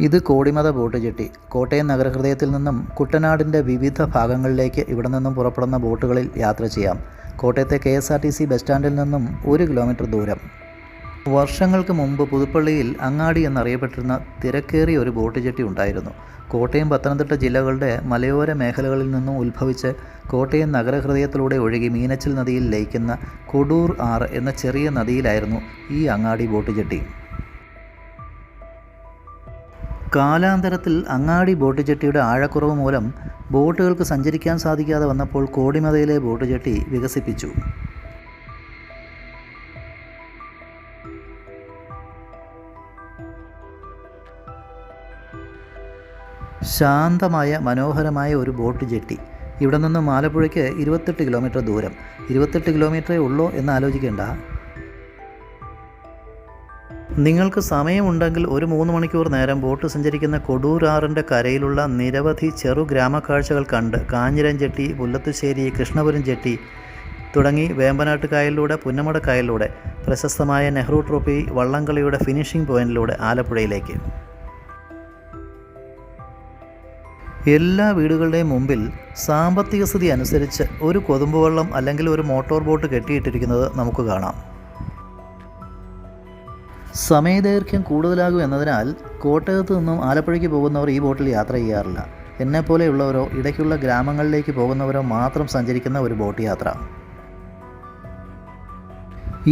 ഇത് Kodimatha boat jetty. Kottayam നഗരഹൃദയത്തിൽ നിന്നും കുട്ടനാടിൻ്റെ വിവിധ ഭാഗങ്ങളിലേക്ക് ഇവിടെ നിന്നും പുറപ്പെടുന്ന ബോട്ടുകളിൽ യാത്ര ചെയ്യാം. കോട്ടയത്തെ KSRTC ബസ് സ്റ്റാൻഡിൽ നിന്നും 1 കിലോമീറ്റർ ദൂരം. വർഷങ്ങൾക്ക് മുമ്പ് പുതുപ്പള്ളിയിൽ അങ്ങാടി എന്നറിയപ്പെട്ടിരുന്ന തിരക്കേറിയ ഒരു ബോട്ട് ജെട്ടി ഉണ്ടായിരുന്നു. കോട്ടയം, പത്തനംതിട്ട ജില്ലകളുടെ മലയോര മേഖലകളിൽ നിന്നും ഉത്ഭവിച്ച് കോട്ടയം നഗരഹൃദയത്തിലൂടെ ഒഴുകി മീനച്ചിൽ നദിയിൽ ലയിക്കുന്ന കൊടൂർ ആറ് എന്ന ചെറിയ നദിയിലായിരുന്നു ഈ അങ്ങാടി ബോട്ട് ജെട്ടി. കാലാന്തരത്തിൽ അങ്ങാടി ബോട്ട് ജെട്ടിയുടെ ആഴക്കുറവ് മൂലം ബോട്ടുകൾക്ക് സഞ്ചരിക്കാൻ സാധിക്കാതെ വന്നപ്പോൾ കോടിമതയിലെ ബോട്ട് ജെട്ടി വികസിപ്പിച്ചു. ശാന്തമായ മനോഹരമായ ഒരു ബോട്ട് ജെട്ടി. ഇവിടെ നിന്ന് ആലപ്പുഴയ്ക്ക് 28 കിലോമീറ്റർ ദൂരം. 28 കിലോമീറ്ററേ ഉള്ളൂ എന്ന് ആലോചിക്കേണ്ട. നിങ്ങൾക്ക് സമയമുണ്ടെങ്കിൽ ഒരു 3 മണിക്കൂർ നേരം ബോട്ട് സഞ്ചരിക്കുന്ന കൊടൂർ ആറിൻ്റെ കരയിലുള്ള നിരവധി ചെറു ഗ്രാമക്കാഴ്ചകൾ കണ്ട് കാഞ്ഞിരം ജെട്ടി, പുല്ലത്തുശ്ശേരി, കൃഷ്ണപുരം ജെട്ടി തുടങ്ങി വേമ്പനാട്ട് കായലിലൂടെ, പുന്നമട കായലിലൂടെ, പ്രശസ്തമായ നെഹ്റു ട്രോഫി വള്ളംകളിയുടെ ഫിനിഷിംഗ് പോയിന്റിലൂടെ ആലപ്പുഴയിലേക്ക്. എല്ലാ വീടുകളുടെയും മുമ്പിൽ സാമ്പത്തിക സ്ഥിതി അനുസരിച്ച് ഒരു കൊതുമ്പ് വള്ളം അല്ലെങ്കിൽ ഒരു മോട്ടോർ ബോട്ട് കെട്ടിയിട്ടിരിക്കുന്നത് നമുക്ക് കാണാം. സമയദൈർഘ്യം കൂടുതലാകും എന്നതിനാൽ കോട്ടയത്ത് നിന്നും ആലപ്പുഴയ്ക്ക് പോകുന്നവർ ഈ ബോട്ടിൽ യാത്ര ചെയ്യാറില്ല. എന്നെപ്പോലെയുള്ളവരോ ഇടയ്ക്കുള്ള ഗ്രാമങ്ങളിലേക്ക് പോകുന്നവരോ മാത്രം സഞ്ചരിക്കുന്ന ഒരു ബോട്ട് യാത്ര.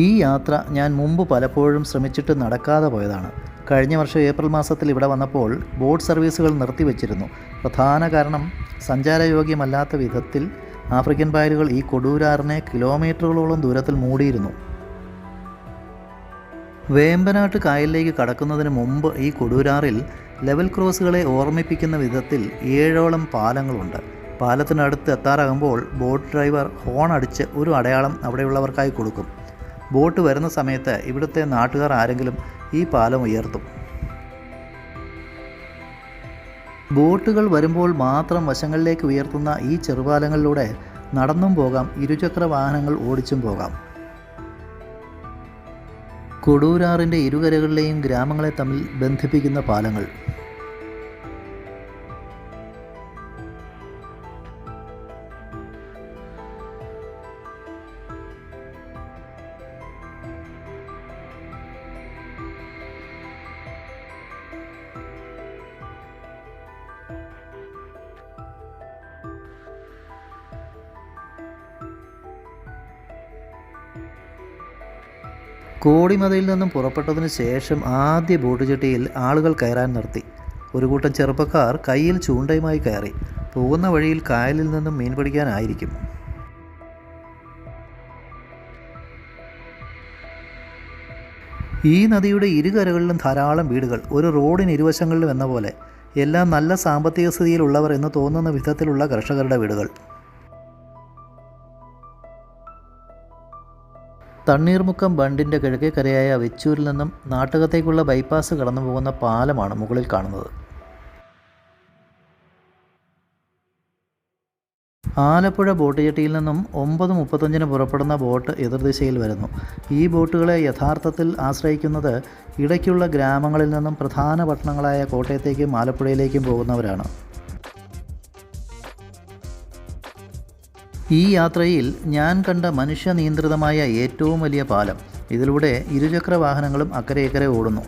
ഈ യാത്ര ഞാൻ മുമ്പ് പലപ്പോഴും ശ്രമിച്ചിട്ട് നടക്കാതെ പോയതാണ്. കഴിഞ്ഞ വർഷം ഏപ്രിൽ മാസത്തിൽ ഇവിടെ വന്നപ്പോൾ ബോട്ട് സർവീസുകൾ നിർത്തിവെച്ചിരുന്നു. പ്രധാന കാരണം സഞ്ചാരയോഗ്യമല്ലാത്ത വിധത്തിൽ ആഫ്രിക്കൻ പായലുകൾ ഈ കൊടൂരാറിനെ കിലോമീറ്ററുകളോളം ദൂരത്തിൽ മൂടിയിരുന്നു. വേമ്പനാട്ട് കായലിലേക്ക് കടക്കുന്നതിന് മുമ്പ് ഈ കൊടൂരാറിൽ ലെവൽ ക്രോസുകളെ ഓർമ്മിപ്പിക്കുന്ന വിധത്തിൽ 7ഓളം പാലങ്ങളുണ്ട്. പാലത്തിനടുത്ത് എത്താറാകുമ്പോൾ ബോട്ട് ഡ്രൈവർ ഹോൺ അടിച്ച് ഒരു അടയാളം അവിടെയുള്ളവർക്കായി കൊടുക്കും. ബോട്ട് വരുന്ന സമയത്ത് ഇവിടുത്തെ നാട്ടുകാർ ആരെങ്കിലും ഈ പാലം ഉയർത്തും. ബോട്ടുകൾ വരുമ്പോൾ മാത്രം വശങ്ങളിലേക്ക് ഉയർത്തുന്ന ഈ ചെറുപാലങ്ങളിലൂടെ നടന്നും പോകാം, ഇരുചക്ര വാഹനങ്ങൾ ഓടിച്ചും പോകാം. കൊടൂരാറിൻ്റെ ഇരുകരകളിലെയും ഗ്രാമങ്ങളെ തമ്മിൽ ബന്ധിപ്പിക്കുന്ന പാലങ്ങൾ. കോടിമതയിൽ നിന്നും പുറപ്പെട്ടതിന് ശേഷം ആദ്യ ബോട്ട് ജെട്ടിയിൽ ആളുകൾ കയറാൻ നിർത്തി. ഒരു കൂട്ടം ചെറുപ്പക്കാർ കയ്യിൽ ചൂണ്ടയുമായി കയറി. പോകുന്ന വഴിയിൽ കായലിൽ നിന്നും മീൻ പിടിക്കാനായിരിക്കും. ഈ നദിയുടെ ഇരുകരകളിലും ധാരാളം വീടുകൾ, ഒരു റോഡിന് ഇരുവശങ്ങളിലും എന്ന പോലെ. എല്ലാം നല്ല സാമ്പത്തിക സ്ഥിതിയിലുള്ളവർ എന്ന് തോന്നുന്ന വിധത്തിലുള്ള കർഷകരുടെ വീടുകൾ. തണ്ണീർമുക്കം ബണ്ടിൻ്റെ കിഴക്കേക്കരയായ വെച്ചൂരിൽ നിന്നും നാട്ടകത്തേക്കുള്ള ബൈപ്പാസ് കടന്നു പോകുന്ന പാലമാണ് മുകളിൽ കാണുന്നത്. ആലപ്പുഴ ബോട്ട് ജെട്ടിയിൽ നിന്നും 9:35 പുറപ്പെടുന്ന ബോട്ട് എതിർദിശയിൽ വരുന്നു. ഈ ബോട്ടുകളെ യഥാർത്ഥത്തിൽ ആശ്രയിക്കുന്നത് ഇടയ്ക്കുള്ള ഗ്രാമങ്ങളിൽ നിന്നും പ്രധാന പട്ടണങ്ങളായ കോട്ടയത്തേക്കും ആലപ്പുഴയിലേക്കും പോകുന്നവരാണ്. ഈ യാത്രയിൽ ഞാൻ കണ്ട മനുഷ്യനിയന്ത്രിതമായ ഏറ്റവും വലിയ പാലം. ഇതിലൂടെ ഇരുചക്ര വാഹനങ്ങളും അക്കരെ ഇക്കരെ ഓടുന്നു.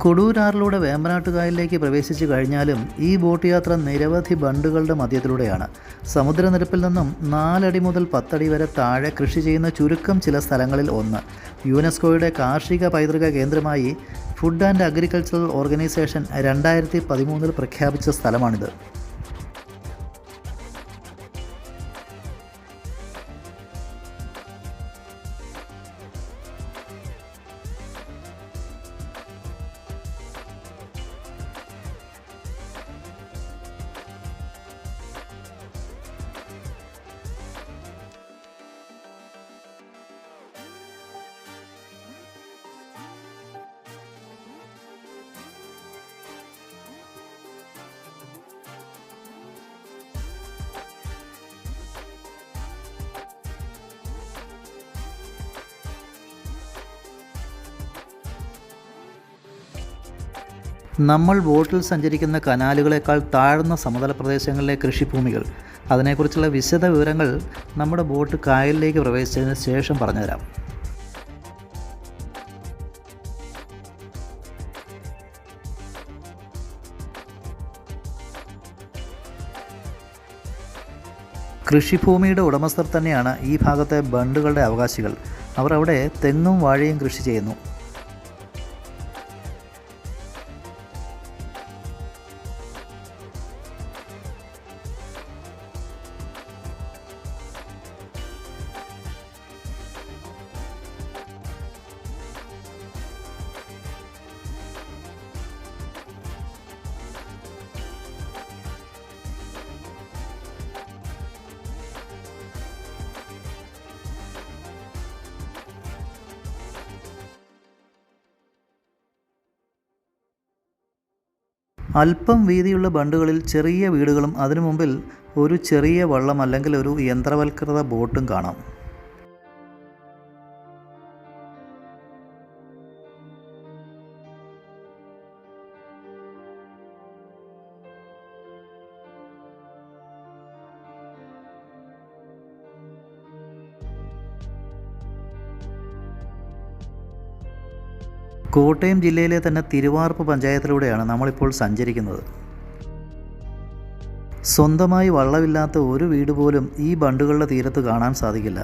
കൊടൂരാറിലൂടെ വേമ്പനാട്ട് കായലിലേക്ക് പ്രവേശിച്ചു കഴിഞ്ഞാലും ഈ ബോട്ട് യാത്ര നിരവധി ബണ്ടുകളുടെ മധ്യത്തിലൂടെയാണ്. സമുദ്രനിരപ്പിൽ നിന്നും 4 അടി മുതൽ 10 അടി വരെ താഴെ കൃഷി ചെയ്യുന്ന ചുരുക്കം ചില സ്ഥലങ്ങളിൽ ഒന്ന്. യുനെസ്കോയുടെ കാർഷിക പൈതൃക കേന്ദ്രമായി ഫുഡ് ആൻഡ് അഗ്രികൾച്ചറൽ ഓർഗനൈസേഷൻ 2013 പ്രഖ്യാപിച്ച സ്ഥലമാണിത്. നമ്മൾ ബോട്ടിൽ സഞ്ചരിക്കുന്ന കനാലുകളേക്കാൾ താഴ്ന്ന സമതല പ്രദേശങ്ങളിലെ കൃഷിഭൂമികൾ, അതിനെക്കുറിച്ചുള്ള വിശദ വിവരങ്ങൾ നമ്മുടെ ബോട്ട് കായലിലേക്ക് പ്രവേശിച്ചതിന് ശേഷം പറഞ്ഞുതരാം. കൃഷിഭൂമിയുടെ ഉടമസ്ഥർ തന്നെയാണ് ഈ ഭാഗത്തെ ബണ്ടുകളുടെ അവകാശികൾ. അവർ അവിടെ തെങ്ങും വാഴയും കൃഷി ചെയ്യുന്നു. അല്പം വീതിയുള്ള ബണ്ടുകളിൽ ചെറിയ വീടുകളും അതിനു മുമ്പിൽ ഒരു ചെറിയ വള്ളം അല്ലെങ്കിൽ ഒരു യന്ത്രവൽകൃത ബോട്ടും കാണാം. കോട്ടയം ജില്ലയിലെ തന്നെ തിരുവാർപ്പ് പഞ്ചായത്തിലൂടെയാണ് നമ്മളിപ്പോൾ സഞ്ചരിക്കുന്നത്. സ്വന്തമായി വള്ളമില്ലാത്ത ഒരു വീട് പോലും ഈ ബണ്ടുകളുടെ തീരത്ത് കാണാൻ സാധിക്കില്ല.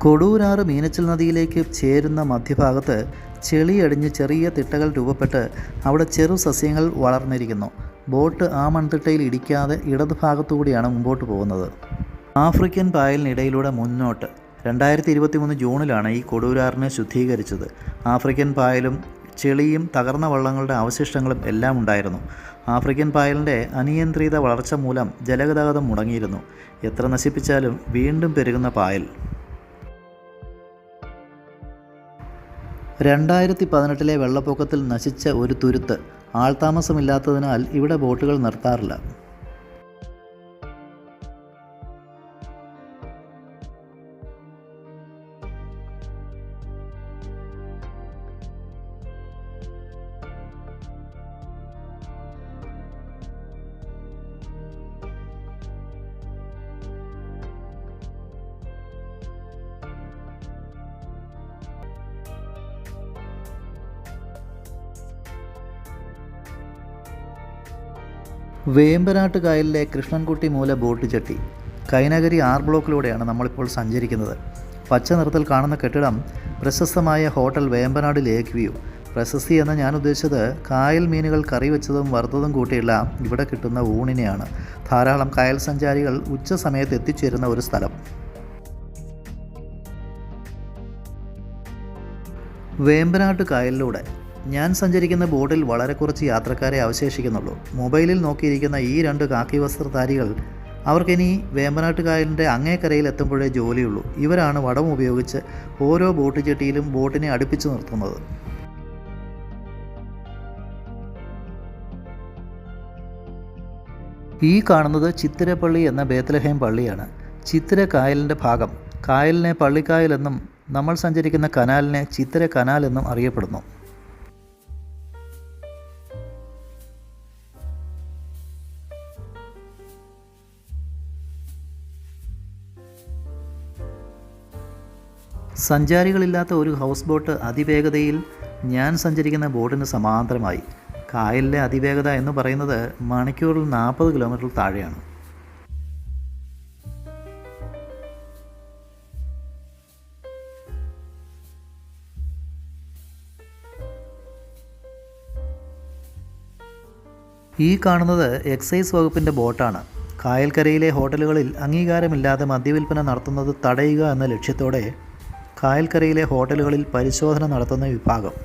കൊടൂരാറ് മീനച്ചിൽ നദിയിലേക്ക് ചേരുന്ന മധ്യഭാഗത്ത് ചെളിയടിഞ്ഞ് ചെറിയ തിട്ടകൾ രൂപപ്പെട്ട് അവിടെ ചെറു സസ്യങ്ങൾ വളർന്നിരിക്കുന്നു. ബോട്ട് ആ മൺതിട്ടയിൽ ഇടിക്കാതെ ഇടതുഭാഗത്തുകൂടിയാണ് മുമ്പോട്ട് പോകുന്നത്. ആഫ്രിക്കൻ പായലിനിടയിലൂടെ മുന്നോട്ട് 2023 ജൂണിലാണ് ഈ കൊടൂരാറിനെ ശുദ്ധീകരിച്ചത്. ആഫ്രിക്കൻ പായലും ചെളിയും തകർന്ന വള്ളങ്ങളുടെ അവശിഷ്ടങ്ങളും എല്ലാം ഉണ്ടായിരുന്നു. ആഫ്രിക്കൻ പായലിൻ്റെ അനിയന്ത്രിത വളർച്ച മൂലം ജലഗതാഗതം മുടങ്ങിയിരുന്നു. എത്ര നശിപ്പിച്ചാലും വീണ്ടും പെരുകുന്ന പായൽ. 2018 വെള്ളപ്പൊക്കത്തിൽ നശിച്ച ഒരു തുരുത്ത്. ആൾതാമസമില്ലാത്തതിനാൽ ഇവിടെ ബോട്ടുകൾ നിർത്താറില്ല. വേമ്പനാട്ട് കായലിലെ കൃഷ്ണൻകുട്ടി മൂല ബോട്ട് ജെട്ടി. കൈനകരി ആർ ബ്ലോക്കിലൂടെയാണ് നമ്മളിപ്പോൾ സഞ്ചരിക്കുന്നത്. പച്ച നിറത്തിൽ കാണുന്ന കെട്ടിടം പ്രശസ്തമായ ഹോട്ടൽ വേമ്പനാട് ലേക്ക് വ്യൂ. പ്രശസ്തി എന്ന് ഞാൻ ഉദ്ദേശിച്ചത് കായൽ മീനുകൾ കറി വെച്ചതും വറുത്തതും കൂട്ടിയുള്ള ഇവിടെ കിട്ടുന്ന ഊണിനെയാണ്. ധാരാളം കായൽ സഞ്ചാരികൾ ഉച്ച സമയത്ത് എത്തിച്ചേരുന്ന ഒരു സ്ഥലം. വേമ്പനാട്ട് കായലിലൂടെ ഞാൻ സഞ്ചരിക്കുന്ന ബോട്ടിൽ വളരെ കുറച്ച് യാത്രക്കാരെ അവശേഷിക്കുന്നുള്ളൂ. മൊബൈലിൽ നോക്കിയിരിക്കുന്ന ഈ 2 കാക്കി വസ്ത്രധാരികൾ, അവർക്കിനി വേമ്പനാട്ട് കായലിൻ്റെ അങ്ങേക്കരയിൽ എത്തുമ്പോഴേ ജോലിയുള്ളൂ. ഇവരാണ് വടം ഉപയോഗിച്ച് ഓരോ ബോട്ട് ജെട്ടിയിലും ബോട്ടിനെ അടുപ്പിച്ചു നിർത്തുന്നത്. ഈ കാണുന്നത് ചിത്തിരപ്പള്ളി എന്ന ബേത്ലഹേം പള്ളിയാണ്. ചിത്തിര കായലിൻ്റെ ഭാഗം. കായലിനെ പള്ളിക്കായലെന്നും നമ്മൾ സഞ്ചരിക്കുന്ന കനാലിനെ ചിത്തിര കനാൽ എന്നും അറിയപ്പെടുന്നു. സഞ്ചാരികളില്ലാത്ത ഒരു ഹൗസ് ബോട്ട് അതിവേഗതയിൽ ഞാൻ സഞ്ചരിക്കുന്ന ബോട്ടിന് സമാന്തരമായി. കായലിലെ അതിവേഗത എന്ന് പറയുന്നത് മണിക്കൂറിൽ 40 കിലോമീറ്റർ താഴെയാണ്. ഈ കാണുന്നത് എക്സൈസ് വകുപ്പിൻ്റെ ബോട്ടാണ്. കായൽക്കരയിലെ ഹോട്ടലുകളിൽ അംഗീകാരമില്ലാതെ മദ്യവിൽപ്പന നടത്തുന്നത് തടയുക എന്ന ലക്ഷ്യത്തോടെ കായൽക്കരയിലെ ഹോട്ടലുകളിൽ പരിശോധന നടത്തുന്ന വിഭാഗം.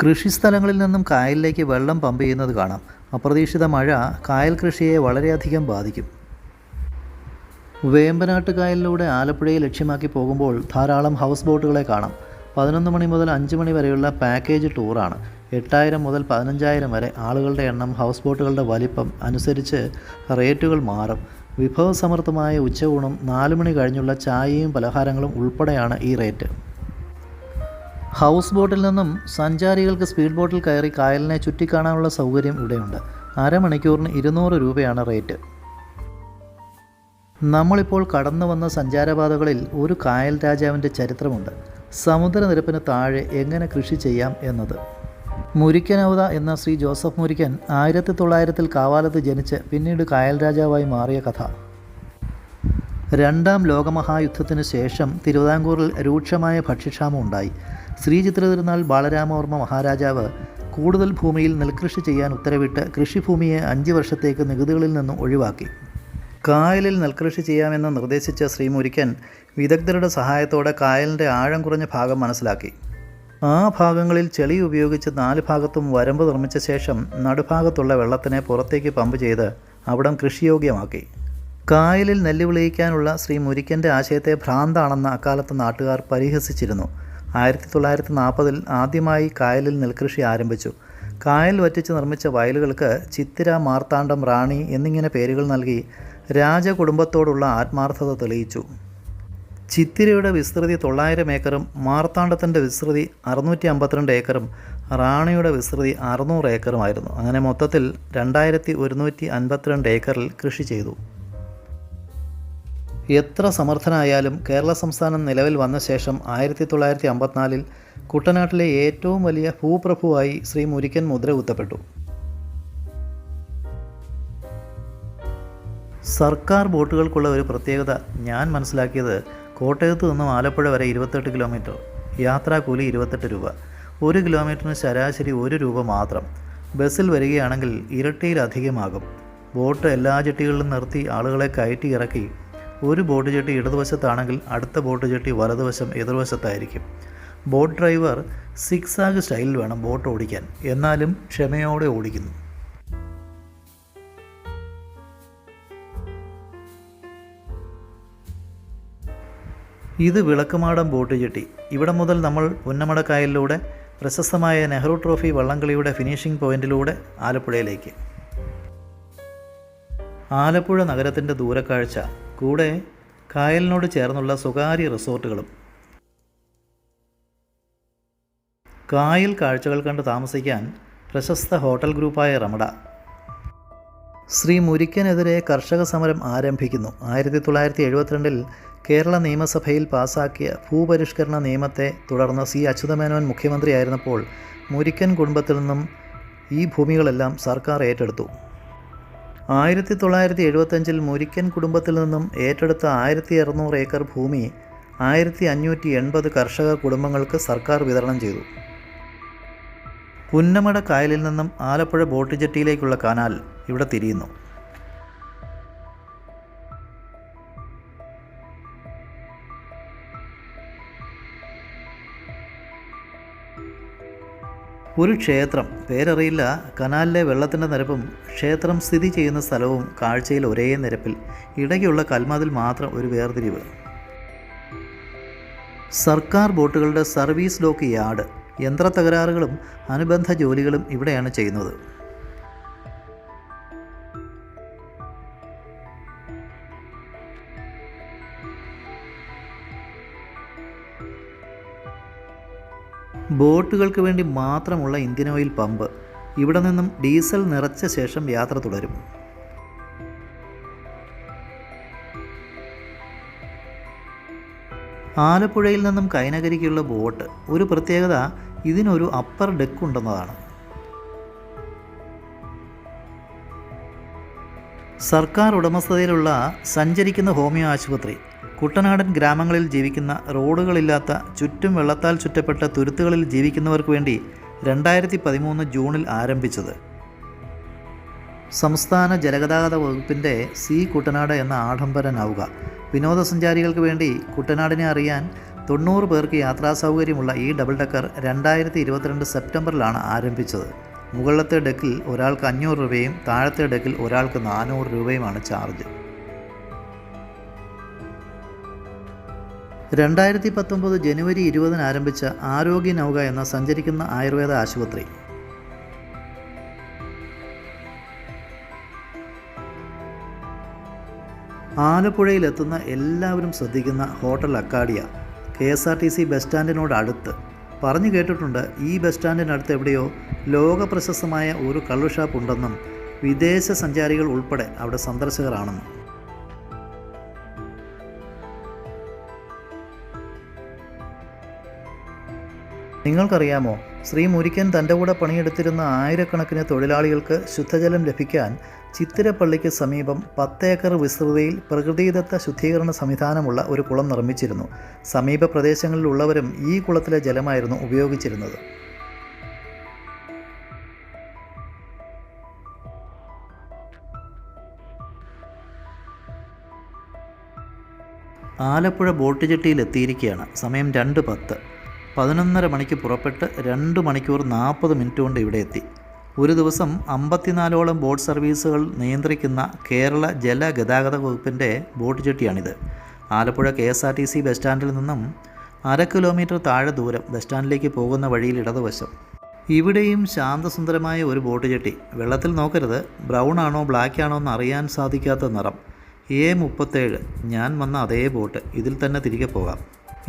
കൃഷിസ്ഥലങ്ങളിൽ നിന്നും കായലിലേക്ക് വെള്ളം പമ്പ് ചെയ്യുന്നത് കാണാം. അപ്രതീക്ഷിത മഴ കായൽ കൃഷിയെ വളരെയധികം ബാധിക്കും. വേമ്പനാട്ട് കായലിലൂടെ ആലപ്പുഴയെ ലക്ഷ്യമാക്കി പോകുമ്പോൾ ധാരാളം ഹൗസ് ബോട്ടുകളെ കാണാം. 11 മണി മുതൽ 5 മണി വരെയുള്ള പാക്കേജ് ടൂറാണ്. 8000 മുതൽ 15000 വരെ ആളുകളുടെ എണ്ണം. ഹൗസ് ബോട്ടുകളുടെ വലിപ്പം അനുസരിച്ച് റേറ്റുകൾ മാറും. വിഭവസമൃദ്ധമായ ഉച്ചയൂണും 4 മണി കഴിഞ്ഞുള്ള ചായയും പലഹാരങ്ങളും ഉൾപ്പെടെയാണ് ഈ റേറ്റ്. ഹൗസ് ബോട്ടിൽ നിന്നും സഞ്ചാരികൾക്ക് സ്പീഡ് ബോട്ടിൽ കയറി കായലിനെ ചുറ്റിക്കാണാനുള്ള സൗകര്യം ഇവിടെയുണ്ട്. അരമണിക്കൂറിന് 200 രൂപയാണ് റേറ്റ്. നമ്മളിപ്പോൾ കടന്നു വന്ന സഞ്ചാരപാതകളിൽ ഒരു കായൽ രാജാവിൻ്റെ ചരിത്രമുണ്ട്. സമുദ്രനിരപ്പിന് താഴെ എങ്ങനെ കൃഷി ചെയ്യാം എന്നത്. മുരിക്കനൗത എന്ന ശ്രീ ജോസഫ് മുരിക്കൻ 1900-ൽ കാവാലത്ത് ജനിച്ച് പിന്നീട് കായൽ രാജാവായി മാറിയ കഥ. രണ്ടാം ലോകമഹായുദ്ധത്തിന് ശേഷം തിരുവിതാംകൂറിൽ രൂക്ഷമായ ഭക്ഷ്യക്ഷാമം ഉണ്ടായി. ശ്രീചിത്ര തിരുനാൾ ബാലരാമവർമ്മ മഹാരാജാവ് കൂടുതൽ ഭൂമിയിൽ നെൽകൃഷി ചെയ്യാൻ ഉത്തരവിട്ട് കൃഷിഭൂമിയെ 5 വർഷത്തേക്ക് നികുതികളിൽ നിന്നും ഒഴിവാക്കി. കായലിൽ നെൽകൃഷി ചെയ്യാമെന്ന് നിർദ്ദേശിച്ച ശ്രീ മുരിക്കൻ വിദഗ്ധരുടെ സഹായത്തോടെ കായലിൻ്റെ ആഴം കുറഞ്ഞ ഭാഗം മനസ്സിലാക്കി. ആ ഭാഗങ്ങളിൽ ചെളി ഉപയോഗിച്ച് 4 ഭാഗത്തും വരമ്പ് നിർമ്മിച്ച ശേഷം നടുഭാഗത്തുള്ള വെള്ളത്തിനെ പുറത്തേക്ക് പമ്പ് ചെയ്ത് അവിടം കൃഷിയോഗ്യമാക്കി. കായലിൽ നെല്ല് വിളയിക്കാനുള്ള ശ്രീ മുരിക്കൻ്റെ ആശയത്തെ ഭ്രാന്താണെന്ന് അക്കാലത്ത് നാട്ടുകാർ പരിഹസിച്ചിരുന്നു. 1940-ൽ ആദ്യമായി കായലിൽ നെൽകൃഷി ആരംഭിച്ചു. കായൽ വറ്റിച്ച് നിർമ്മിച്ച വയലുകൾക്ക് ചിത്തിര, മാർത്താണ്ഡം, റാണി എന്നിങ്ങനെ പേരുകൾ നൽകി രാജകുടുംബത്തോടുള്ള ആത്മാർത്ഥത തെളിയിച്ചു. ചിത്തിരയുടെ വിസ്തൃതി 900 ഏക്കറും മാർത്താണ്ഡത്തിൻ്റെ വിസ്തൃതി 652 ഏക്കറും റാണിയുടെ വിസ്തൃതി 600 ഏക്കറുമായിരുന്നു. അങ്ങനെ മൊത്തത്തിൽ 2152 ഏക്കറിൽ കൃഷി ചെയ്തു. എത്ര സമർത്ഥനായാലും കേരള സംസ്ഥാനം നിലവിൽ വന്ന ശേഷം 1954-ൽ കുട്ടനാട്ടിലെ ഏറ്റവും വലിയ ഭൂപ്രഭുവായി ശ്രീ മുരിക്കൻ മുദ്ര കുത്തപ്പെട്ടു. സർക്കാർ ബോട്ടുകൾക്കുള്ള ഒരു പ്രത്യേകത ഞാൻ മനസ്സിലാക്കിയത്, കോട്ടയത്ത് നിന്നും ആലപ്പുഴ വരെ 28 കിലോമീറ്റർ, യാത്രാക്കൂലി 28 രൂപ. 1 കിലോമീറ്ററിന് ശരാശരി 1 രൂപ മാത്രം. ബസ്സിൽ വരികയാണെങ്കിൽ ഇരട്ടിയിലധികമാകും. ബോട്ട് എല്ലാ ജെട്ടികളിലും നിർത്തി ആളുകളെ കയറ്റി ഇറക്കി. ഒരു ബോട്ട് ജെട്ടി ഇടതുവശത്താണെങ്കിൽ അടുത്ത ബോട്ട് ജെട്ടി വലതുവശം എതിർവശത്തായിരിക്കും. ബോട്ട് ഡ്രൈവർ സിക്സാഗ് സ്റ്റൈലിൽ വേണം ബോട്ട് ഓടിക്കാൻ, എന്നാലും ക്ഷമയോടെ ഓടിക്കുന്നു. ഇത് വിളക്കുമാടം ബോട്ട് ജെട്ടി. ഇവിടെ മുതൽ നമ്മൾ പുന്നമടക്കായലിലൂടെ പ്രശസ്തമായ നെഹ്റു ട്രോഫി വള്ളംകളിയുടെ ഫിനിഷിംഗ് പോയിന്റിലൂടെ ആലപ്പുഴയിലേക്ക്. ആലപ്പുഴ നഗരത്തിൻ്റെ ദൂരക്കാഴ്ച, കൂടെ കായലിനോട് ചേർന്നുള്ള സ്വകാര്യ റിസോർട്ടുകളും. കായൽ കാഴ്ചകൾ കണ്ട് താമസിക്കാൻ പ്രശസ്ത ഹോട്ടൽ ഗ്രൂപ്പായ റമഡ. ശ്രീ മുരിക്കനെതിരെ കർഷക സമരം ആരംഭിക്കുന്നു. 1972-ൽ കേരള നിയമസഭയിൽ പാസാക്കിയ ഭൂപരിഷ്കരണ നിയമത്തെ തുടർന്ന് സി അച്യുതമേനോൻ മുഖ്യമന്ത്രിയായിരുന്നപ്പോൾ മുരിക്കൻ കുടുംബത്തിൽ നിന്നും ഈ ഭൂമികളെല്ലാം സർക്കാർ ഏറ്റെടുത്തു. 1975-ൽ മുരിക്കൻ കുടുംബത്തിൽ നിന്നും ഏറ്റെടുത്ത 1600 ഏക്കർ ഭൂമി 1580 കർഷക കുടുംബങ്ങൾക്ക് സർക്കാർ വിതരണം ചെയ്തു. പുന്നമട കായലിൽ നിന്നും ആലപ്പുഴ ബോട്ട് ജെട്ടിയിലേക്കുള്ള കനാൽ ഇവിടെ തിരിയുന്നു. ഒരു ക്ഷേത്രം, പേരറിയില്ല, കനാലിലെ വെള്ളത്തിൻ്റെ നിരപ്പും ക്ഷേത്രം സ്ഥിതി ചെയ്യുന്ന സ്ഥലവും കാഴ്ചയിൽ ഒരേ നിരപ്പിൽ, ഇടയ്ക്കുള്ള കൽമതിൽ മാത്രം ഒരു വേർതിരിവ്. സർക്കാർ ബോട്ടുകളുടെ സർവീസ് ഡോക്ക് യാർഡ്, യന്ത്ര തകരാറുകളും അനുബന്ധ ജോലികളും ഇവിടെയാണ് ചെയ്യുന്നത്. ബോട്ടുകൾക്ക് വേണ്ടി മാത്രമുള്ള ഇന്ത്യൻ ഓയിൽ പമ്പ്. ഇവിടെ നിന്നും ഡീസൽ നിറച്ച ശേഷം യാത്ര തുടരും. ആലപ്പുഴയിൽ നിന്നും കൈനകരിക്കുള്ള ബോട്ട്. ഒരു പ്രത്യേകത, ഇതിനൊരു അപ്പർ ഡെക്ക് ഉണ്ടെന്നതാണ്. സർക്കാർ ഉടമസ്ഥതയിലുള്ള സഞ്ചരിക്കുന്ന ഹോമിയോ ആശുപത്രി. കുട്ടനാടൻ ഗ്രാമങ്ങളിൽ ജീവിക്കുന്ന, റോഡുകളില്ലാത്ത, ചുറ്റും വെള്ളത്താൽ ചുറ്റപ്പെട്ട തുരുത്തുകളിൽ ജീവിക്കുന്നവർക്ക് വേണ്ടി 2013 ജൂണിൽ ആരംഭിച്ചത്. സംസ്ഥാന ജലഗതാഗത വകുപ്പിൻ്റെ സി കുട്ടനാട് എന്ന ആഡംബര നൗക. വിനോദസഞ്ചാരികൾക്ക് വേണ്ടി കുട്ടനാടിനെ അറിയാൻ 90 പേർക്ക് യാത്രാ സൗകര്യമുള്ള ഈ ഡബിൾ ഡെക്കർ 2022 സെപ്റ്റംബറിലാണ് ആരംഭിച്ചത്. മുകളിലത്തെ ഡെക്കിൽ ഒരാൾക്ക് 500 രൂപയും താഴത്തെ ഡെക്കിൽ ഒരാൾക്ക് 400 രൂപയുമാണ് ചാർജ്. 2019 ജനുവരി 20 ആരംഭിച്ച ആരോഗ്യ നൗക എന്ന സഞ്ചരിക്കുന്ന ആയുർവേദ ആശുപത്രി. ആലപ്പുഴയിലെത്തുന്ന എല്ലാവരും ശ്രദ്ധിക്കുന്ന ഹോട്ടൽ അക്കാഡിയ, KSRTC ബസ് സ്റ്റാൻഡിനോട് അടുത്ത്. പറഞ്ഞു കേട്ടിട്ടുണ്ട് ഈ ബസ് സ്റ്റാൻഡിനടുത്ത് എവിടെയോ ലോക പ്രശസ്തമായ ഒരു കള്ളു ഷാപ്പ് ഉണ്ടെന്നും വിദേശ സഞ്ചാരികൾ ഉൾപ്പെടെ അവിടെ സന്ദർശകരാണെന്നും. നിങ്ങൾക്കറിയാമോ, ശ്രീ മുരിക്കൻ തൻ്റെ കൂടെ പണിയെടുത്തിരുന്ന ആയിരക്കണക്കിന് തൊഴിലാളികൾക്ക് ശുദ്ധജലം ലഭിക്കാൻ ചിത്തിരപ്പള്ളിക്ക് സമീപം 10 ഏക്കർ വിസ്തൃതിയിൽ പ്രകൃതിദത്ത ശുദ്ധീകരണ സംവിധാനമുള്ള ഒരു കുളം നിർമ്മിച്ചിരുന്നു. സമീപ പ്രദേശങ്ങളിലുള്ളവരും ഈ കുളത്തിലെ ജലമായിരുന്നു ഉപയോഗിച്ചിരുന്നത്. ആലപ്പുഴ ബോട്ട് ജെട്ടിയിൽ എത്തിയിരിക്കുകയാണ്. സമയം 2:10. 11:30 മണിക്ക് പുറപ്പെട്ട് 2 മണിക്കൂർ 40 മിനിറ്റ് കൊണ്ട് ഇവിടെ എത്തി. ഒരു ദിവസം 54ഓളം ബോട്ട് സർവീസുകൾ നിയന്ത്രിക്കുന്ന കേരള ജലഗതാഗത വകുപ്പിൻ്റെ ബോട്ട് ജെട്ടിയാണിത്. ആലപ്പുഴ KSRTC ബസ് സ്റ്റാൻഡിൽ നിന്നും 1/2 കിലോമീറ്റർ താഴെ ദൂരം ബസ് സ്റ്റാൻഡിലേക്ക് പോകുന്ന വഴിയിൽ ഇടതുവശം. ഇവിടെയും ശാന്തസുന്ദരമായ ഒരു ബോട്ട് ജെട്ടി. വെള്ളത്തിൽ നോക്കരുത്, ബ്രൗൺ ആണോ ബ്ലാക്ക് ആണോ എന്ന് അറിയാൻ സാധിക്കാത്ത നിറം. A37, ഞാൻ വന്ന അതേ ബോട്ട്. ഇതിൽ തന്നെ തിരികെ പോകാം.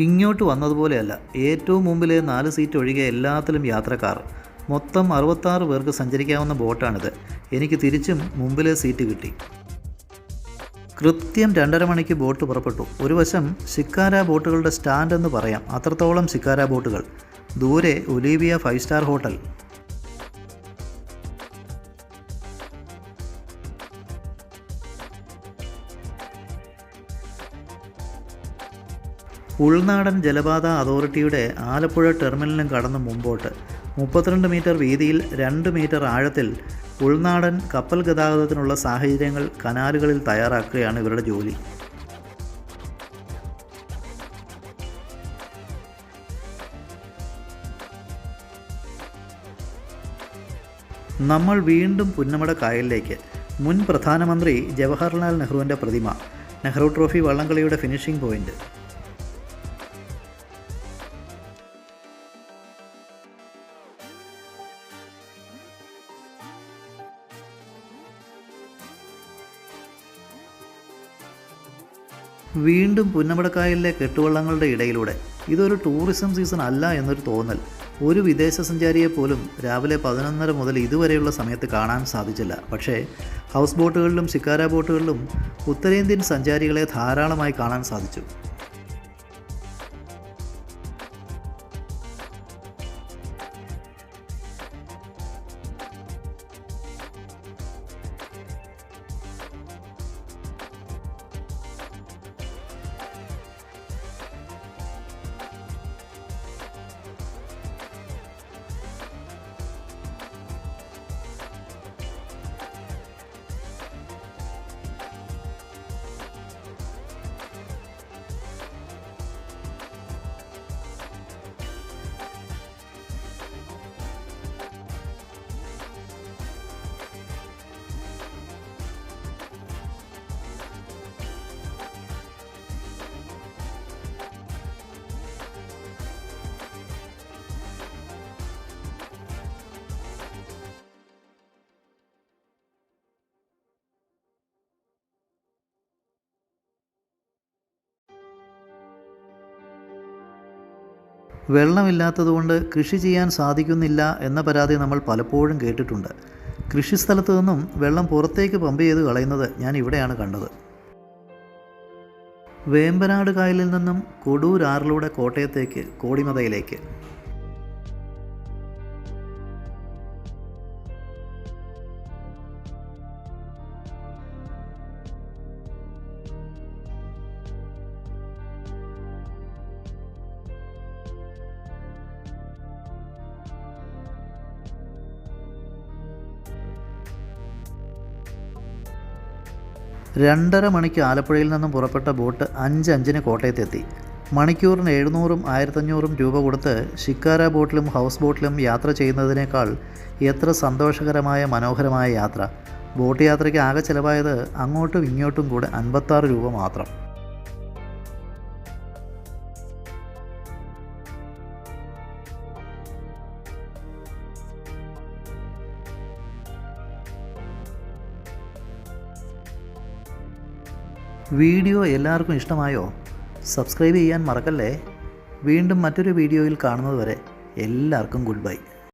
ഇങ്ങോട്ട് വന്നതുപോലെയല്ല, ഏറ്റവും മുമ്പിലെ 4 സീറ്റ് ഒഴികെ എല്ലാത്തിലും യാത്രക്കാർ. മൊത്തം 66 പേർക്ക് സഞ്ചരിക്കാവുന്ന ബോട്ടാണിത്. എനിക്ക് തിരിച്ചും മുമ്പിലെ സീറ്റ് കിട്ടി. കൃത്യം 2:30 മണിക്ക് ബോട്ട് പുറപ്പെട്ടു. ഒരു വശം ശിക്കാര ബോട്ടുകളുടെ സ്റ്റാൻഡ് എന്ന് പറയാം, അത്രത്തോളം ശിക്കാര ബോട്ടുകൾ. ദൂരെ ഒലീവിയ 5 സ്റ്റാർ ഹോട്ടൽ. ഉൾനാടൻ ജലപാത അതോറിറ്റിയുടെ ആലപ്പുഴ ടെർമിനലിനും കടന്ന് മുമ്പോട്ട് 32 മീറ്റർ വീതിയിൽ 2 മീറ്റർ ആഴത്തിൽ ഉൾനാടൻ കപ്പൽ ഗതാഗതത്തിനുള്ള സാഹചര്യങ്ങൾ കനാലുകളിൽ തയ്യാറാക്കുകയാണ് ഇവരുടെ ജോലി. നമ്മൾ വീണ്ടും പുന്നമട കായലിലേക്ക്. മുൻ പ്രധാനമന്ത്രി ജവഹർലാൽ നെഹ്റുവിൻ്റെ പ്രതിമ. നെഹ്റു ട്രോഫി വള്ളംകളിയുടെ ഫിനിഷിംഗ് പോയിന്റ്. വീണ്ടും പുന്നമടക്കായലിലെ കെട്ടുവള്ളങ്ങളുടെ ഇടയിലൂടെ. ഇതൊരു ടൂറിസം സീസൺ അല്ല എന്നൊരു തോന്നൽ. ഒരു വിദേശ സഞ്ചാരിയെ പോലും രാവിലെ 11:30 മുതൽ ഇതുവരെയുള്ള സമയത്ത് കാണാൻ സാധിച്ചില്ല. പക്ഷേ ഹൗസ് ബോട്ടുകളിലും ശിക്കാര ബോട്ടുകളിലും ഉത്തരേന്ത്യൻ സഞ്ചാരികളെ ധാരാളമായി കാണാൻ സാധിച്ചു. വെള്ളമില്ലാത്തതുകൊണ്ട് കൃഷി ചെയ്യാൻ സാധിക്കുന്നില്ല എന്ന പരാതി നമ്മൾ പലപ്പോഴും കേട്ടിട്ടുണ്ട്. കൃഷിസ്ഥലത്തു നിന്നും വെള്ളം പുറത്തേക്ക് പമ്പ് ചെയ്ത് കളയുന്നത് ഞാൻ ഇവിടെയാണ് കണ്ടത്. വേമ്പനാട് കായലിൽ നിന്നും കൊടൂർ ആറിലൂടെ കോട്ടയത്തേക്ക് കോടിമതയിലേക്ക്. രണ്ടര മണിക്ക് ആലപ്പുഴയിൽ നിന്നും പുറപ്പെട്ട ബോട്ട് 5:05 കോട്ടയത്തെത്തി. മണിക്കൂറിന് 700-ഉം 1500-ഉം രൂപ കൊടുത്ത് ഷിക്കാര ബോട്ടിലും ഹൗസ് ബോട്ടിലും യാത്ര ചെയ്യുന്നതിനേക്കാൾ എത്ര സന്തോഷകരമായ മനോഹരമായ യാത്ര. ബോട്ട് യാത്രയ്ക്ക് ആകെ ചിലവായത് അങ്ങോട്ടും ഇങ്ങോട്ടും കൂടെ 56 രൂപ മാത്രം. വീഡിയോ എല്ലാവർക്കും ഇഷ്ടമായോ? സബ്സ്ക്രൈബ് ചെയ്യാൻ മറക്കല്ലേ. വീണ്ടും മറ്റൊരു വീഡിയോയിൽ കാണുന്നതുവരെ എല്ലാവർക്കും ഗുഡ് ബൈ.